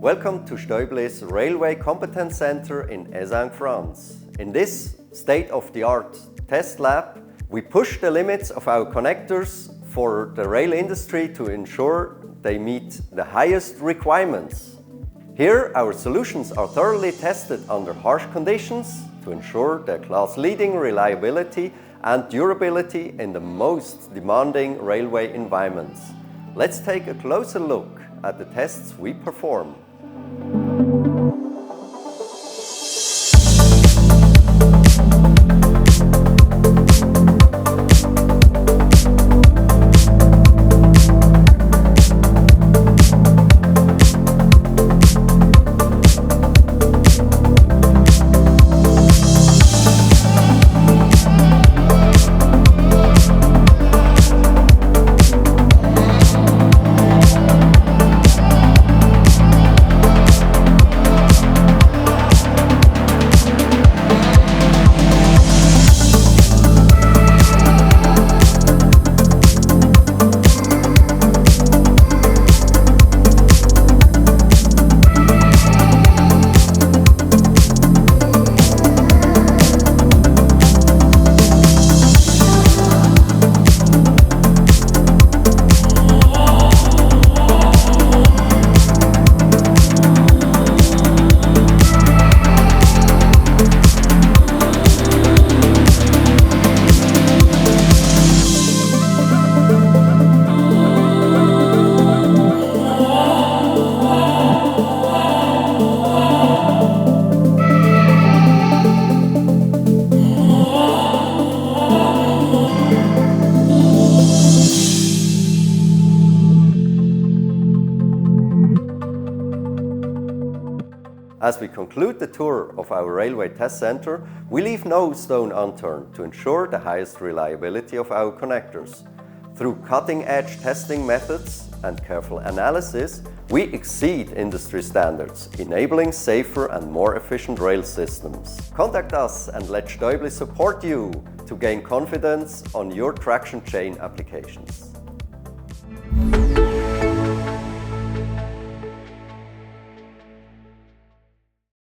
Welcome to Stäubli's Railway Competence Center in Hésingue, France. In this state-of-the-art test lab, we push the limits of our connectors for the rail industry to ensure they meet the highest requirements. Here, our solutions are thoroughly tested under harsh conditions to ensure their class-leading reliability and durability in the most demanding railway environments. Let's take a closer look at the tests we perform. As we conclude the tour of our railway test center, we leave no stone unturned to ensure the highest reliability of our connectors. Through cutting-edge testing methods and careful analysis, we exceed industry standards, enabling safer and more efficient rail systems. Contact us and let Stäubli support you to gain confidence on your traction chain applications.